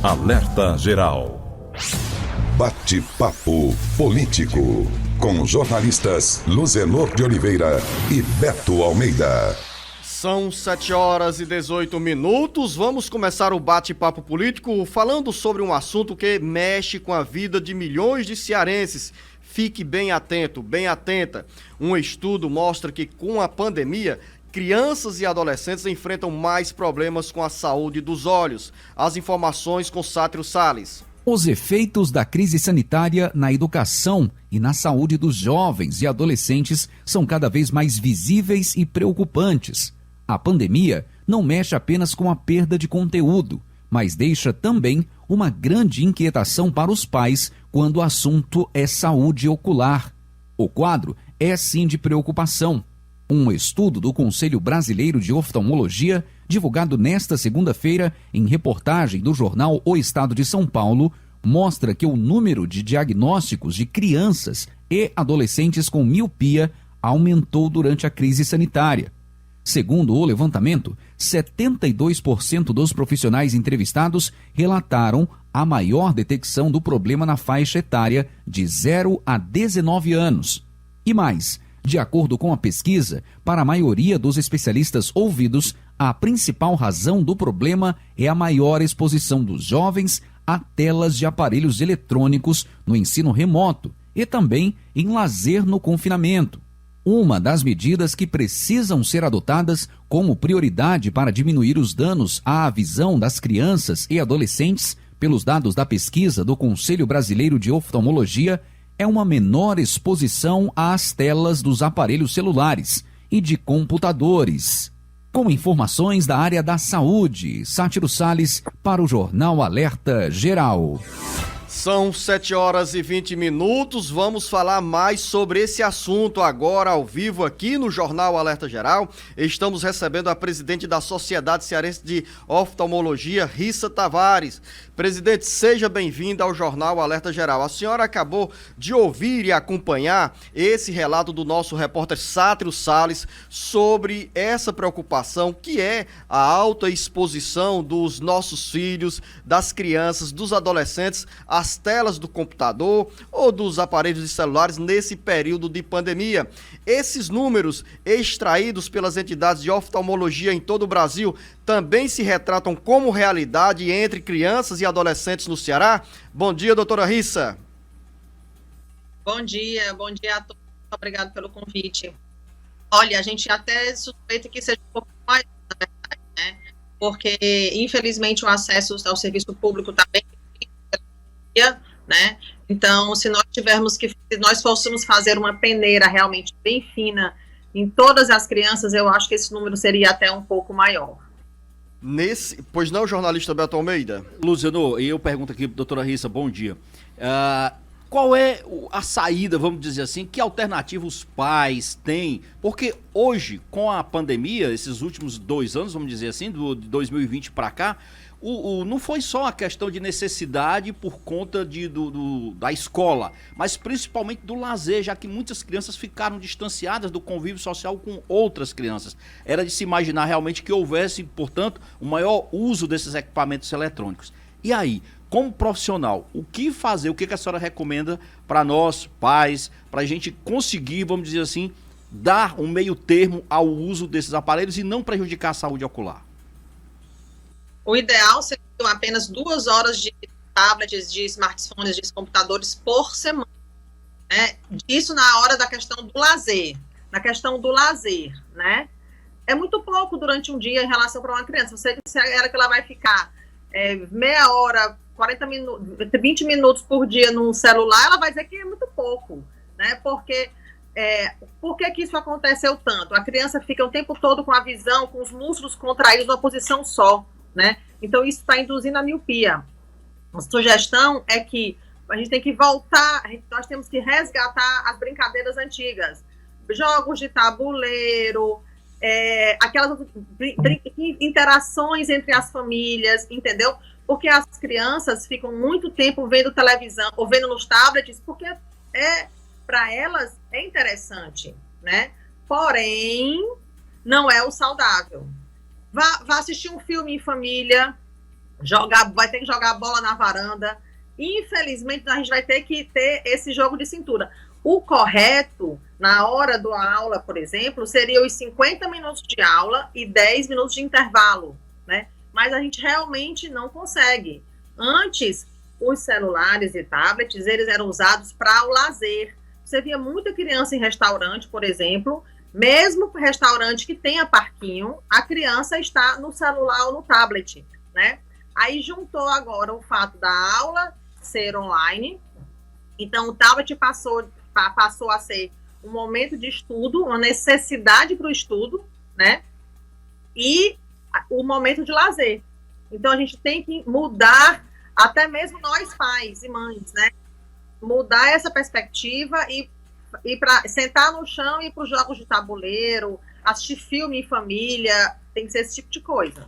Alerta Geral. Bate-papo político. Com jornalistas Luzenor de Oliveira e Beto Almeida. São 7h18. Vamos começar o bate-papo político falando sobre um assunto que mexe com a vida de milhões de cearenses. Fique bem atento, bem atenta. Um estudo mostra que com a pandemia, crianças e adolescentes enfrentam mais problemas com a saúde dos olhos. As informações com Sátiro Salles. Os efeitos da crise sanitária na educação e na saúde dos jovens e adolescentes são cada vez mais visíveis e preocupantes. A pandemia não mexe apenas com a perda de conteúdo, mas deixa também uma grande inquietação para os pais quando o assunto é saúde ocular. O quadro é sim de preocupação. Um estudo do Conselho Brasileiro de Oftalmologia, divulgado nesta segunda-feira em reportagem do jornal O Estado de São Paulo, mostra que o número de diagnósticos de crianças e adolescentes com miopia aumentou durante a crise sanitária. Segundo o levantamento, 72% dos profissionais entrevistados relataram a maior detecção do problema na faixa etária de 0 a 19 anos. E mais, de acordo com a pesquisa, para a maioria dos especialistas ouvidos, a principal razão do problema é a maior exposição dos jovens a telas de aparelhos eletrônicos no ensino remoto e também em lazer no confinamento. Uma das medidas que precisam ser adotadas como prioridade para diminuir os danos à visão das crianças e adolescentes, pelos dados da pesquisa do Conselho Brasileiro de Oftalmologia, é uma menor exposição às telas dos aparelhos celulares e de computadores. Com informações da área da saúde, Sátiro Salles para o Jornal Alerta Geral. São 7h20. Vamos falar mais sobre esse assunto agora ao vivo aqui no Jornal Alerta Geral. Estamos recebendo a presidente da Sociedade Cearense de Oftalmologia, Rissa Tavares. Presidente, seja bem-vinda ao Jornal Alerta Geral. A senhora acabou de ouvir e acompanhar esse relato do nosso repórter Sátiro Salles sobre essa preocupação que é a alta exposição dos nossos filhos, das crianças, dos adolescentes às telas do computador ou dos aparelhos de celulares nesse período de pandemia. Esses números extraídos pelas entidades de oftalmologia em todo o Brasil também se retratam como realidade entre crianças e adolescentes no Ceará? Bom dia, doutora Rissa. Bom dia a todos. Obrigado pelo convite. Olha, a gente até suspeita que seja um pouco mais, na verdade, né? Porque, infelizmente, o acesso ao serviço público está bem difícil, né? Então, se nós fôssemos fazer uma peneira realmente bem fina em todas as crianças, eu acho que esse número seria até um pouco maior. Pois não, jornalista Beto Almeida? Luciano, eu pergunto aqui, doutora Rissa, bom dia. Qual é a saída, vamos dizer assim, que alternativa os pais têm? Porque hoje, com a pandemia, esses últimos 2 anos, vamos dizer assim, de 2020 para cá, não foi só a questão de necessidade por conta da escola, mas principalmente do lazer, já que muitas crianças ficaram distanciadas do convívio social com outras crianças. Era de se imaginar realmente que houvesse, portanto, o maior uso desses equipamentos eletrônicos. E aí, como profissional, o que fazer, o que a senhora recomenda para nós, pais, para a gente conseguir, vamos dizer assim, dar um meio termo ao uso desses aparelhos e não prejudicar a saúde ocular? O ideal seria apenas 2 horas de tablets, de smartphones, de computadores por semana, né? Isso na hora da questão do lazer. Na questão do lazer, né? É muito pouco durante um dia em relação para uma criança. Você disser que ela vai ficar meia hora, 40 minutos, 20 minutos por dia num celular, ela vai dizer que é muito pouco, né? Porque por que isso aconteceu tanto? A criança fica o tempo todo com a visão, com os músculos contraídos numa posição só, né? Então isso está induzindo a miopia. A sugestão é que a gente tem que voltar, nós temos que resgatar as brincadeiras antigas, jogos de tabuleiro, aquelas interações entre as famílias, entendeu? Porque as crianças ficam muito tempo vendo televisão ou vendo nos tablets, porque para elas é interessante, né? Porém, não é o saudável. Vá assistir um filme em família, vai ter que jogar a bola na varanda. Infelizmente, a gente vai ter que ter esse jogo de cintura. O correto, na hora da aula, por exemplo, seria os 50 minutos de aula e 10 minutos de intervalo, né? Mas a gente realmente não consegue. Antes, os celulares e tablets, eles eram usados para o lazer. Você via muita criança em restaurante, por exemplo, mesmo restaurante que tenha parquinho, a criança está no celular ou no tablet, né? Aí juntou agora o fato da aula ser online, então o tablet passou a ser um momento de estudo, uma necessidade para o estudo, né? E o momento de lazer. Então a gente tem que mudar, até mesmo nós pais e mães, né? Mudar essa perspectiva e para sentar no chão e ir para os jogos de tabuleiro, assistir filme em família, tem que ser esse tipo de coisa.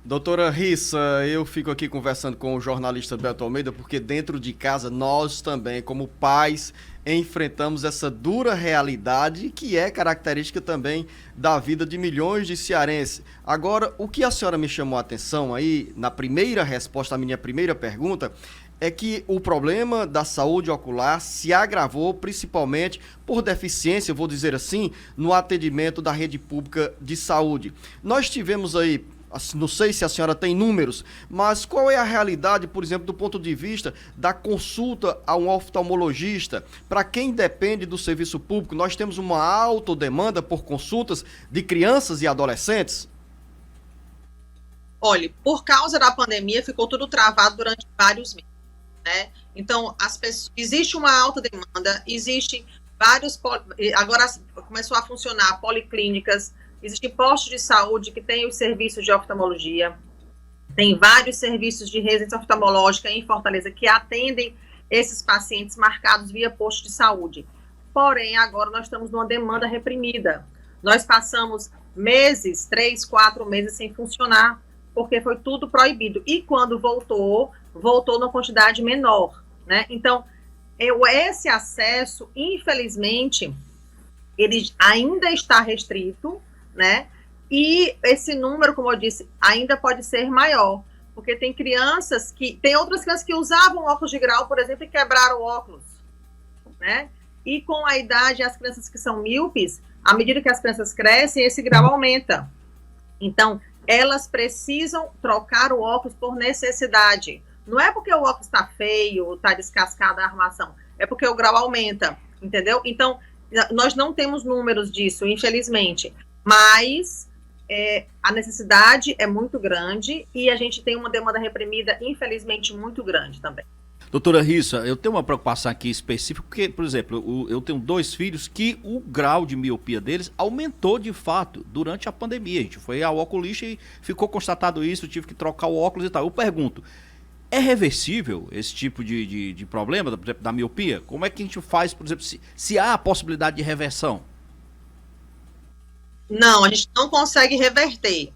Doutora Rissa, eu fico aqui conversando com o jornalista Beto Almeida, porque dentro de casa nós também, como pais, enfrentamos essa dura realidade que é característica também da vida de milhões de cearenses. Agora, o que a senhora me chamou a atenção aí, na primeira resposta à minha primeira pergunta, é que o problema da saúde ocular se agravou principalmente por deficiência, vou dizer assim, no atendimento da rede pública de saúde. Nós tivemos aí, não sei se a senhora tem números, mas qual é a realidade, por exemplo, do ponto de vista da consulta a um oftalmologista? Para quem depende do serviço público, nós temos uma alta demanda por consultas de crianças e adolescentes? Olha, por causa da pandemia, ficou tudo travado durante vários meses, né? Então, existe uma alta demanda, existe vários... Agora começou a funcionar policlínicas, existem postos de saúde que têm os serviços de oftalmologia, tem vários serviços de residência oftalmológica em Fortaleza que atendem esses pacientes marcados via posto de saúde. Porém, agora nós estamos numa demanda reprimida. Nós passamos meses, 3, 4 meses sem funcionar, porque foi tudo proibido. E quando voltou numa quantidade menor, né? Então, esse acesso, infelizmente, ele ainda está restrito, né? E esse número, como eu disse, ainda pode ser maior, porque tem outras crianças que usavam óculos de grau, por exemplo, e quebraram o óculos, né? E com a idade, as crianças que são míopes, à medida que as crianças crescem, esse grau aumenta. Então, elas precisam trocar o óculos por necessidade. Não é porque o óculos está feio, está descascada a armação, é porque o grau aumenta, entendeu? Então, nós não temos números disso, infelizmente. Mas a necessidade é muito grande e a gente tem uma demanda reprimida, infelizmente, muito grande também. Doutora Rissa, eu tenho uma preocupação aqui específica, porque, por exemplo, eu tenho 2 filhos que o grau de miopia deles aumentou de fato durante a pandemia. A gente foi ao oculista e ficou constatado isso, tive que trocar o óculos e tal. Eu pergunto, é reversível esse tipo de problema, por exemplo, da miopia? Como é que a gente faz, por exemplo, se há a possibilidade de reversão? Não, a gente não consegue reverter.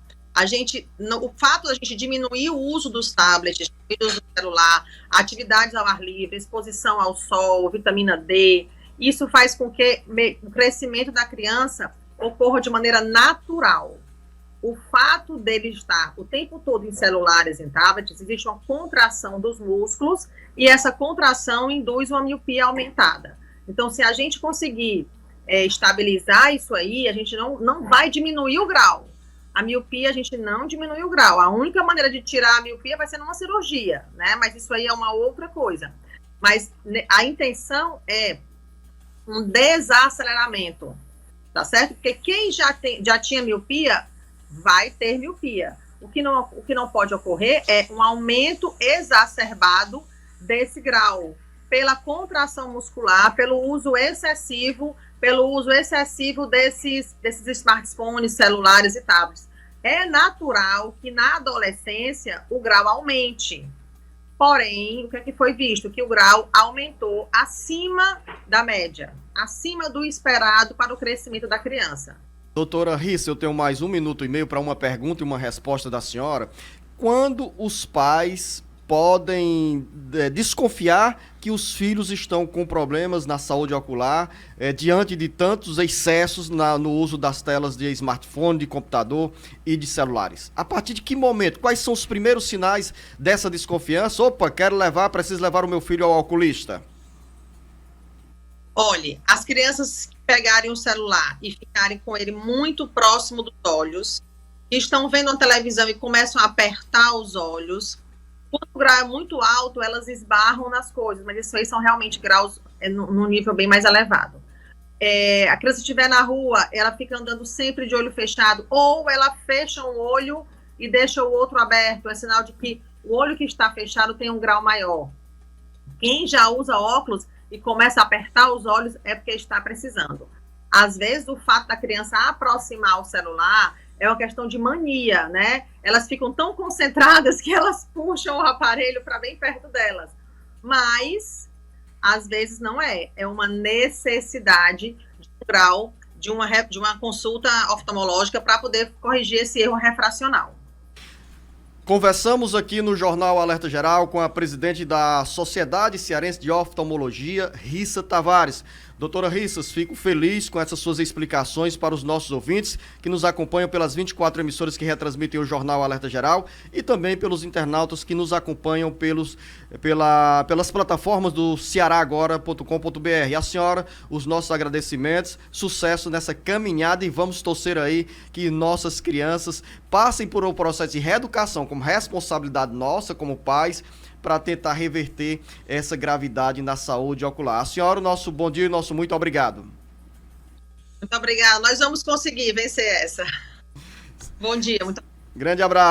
O fato da gente diminuir o uso dos tablets, o uso do celular, atividades ao ar livre, exposição ao sol, vitamina D, isso faz com que o crescimento da criança ocorra de maneira natural. O fato dele estar o tempo todo em celulares, em tablets, existe uma contração dos músculos e essa contração induz uma miopia aumentada. Então, se a gente conseguir estabilizar isso aí, a gente não vai diminuir o grau. A miopia, a gente não diminui o grau. A única maneira de tirar a miopia vai ser numa cirurgia, né? Mas isso aí é uma outra coisa. Mas a intenção é um desaceleramento, tá certo? Porque quem já tinha miopia, vai ter miopia. O que não pode ocorrer é um aumento exacerbado desse grau, pela contração muscular, pelo uso excessivo desses smartphones, celulares e tablets. É natural que na adolescência o grau aumente. Porém, o que é que foi visto? Que o grau aumentou acima da média, acima do esperado para o crescimento da criança. Doutora Rissa, eu tenho mais 1 minuto e meio para uma pergunta e uma resposta da senhora. Quando os pais podem desconfiar que os filhos estão com problemas na saúde ocular diante de tantos excessos no uso das telas de smartphone, de computador e de celulares? A partir de que momento? Quais são os primeiros sinais dessa desconfiança? Opa, preciso levar o meu filho ao oculista. Olhe, as crianças que pegarem o celular e ficarem com ele muito próximo dos olhos, estão vendo a televisão e começam a apertar os olhos, quando o grau é muito alto, elas esbarram nas coisas, mas isso aí são realmente graus num nível bem mais elevado. A criança estiver na rua, ela fica andando sempre de olho fechado, ou ela fecha um olho e deixa o outro aberto, é sinal de que o olho que está fechado tem um grau maior. Quem já usa óculos e começa a apertar os olhos é porque está precisando. Às vezes, o fato da criança aproximar o celular é uma questão de mania, né? Elas ficam tão concentradas que elas puxam o aparelho para bem perto delas. Mas, às vezes, não é. É uma necessidade de um grau de uma consulta oftalmológica para poder corrigir esse erro refracional. Conversamos aqui no Jornal Alerta Geral com a presidente da Sociedade Cearense de Oftalmologia, Rissa Tavares. Doutora Rissas, fico feliz com essas suas explicações para os nossos ouvintes que nos acompanham pelas 24 emissoras que retransmitem o Jornal Alerta Geral e também pelos internautas que nos acompanham pelas plataformas do cearagora.com.br. A senhora, os nossos agradecimentos, sucesso nessa caminhada e vamos torcer aí que nossas crianças passem por um processo de reeducação como responsabilidade nossa, como pais, para tentar reverter essa gravidade na saúde ocular. A senhora, o nosso bom dia e nosso muito obrigado. Muito obrigada. Nós vamos conseguir vencer essa. Bom dia. Muito Grande abraço.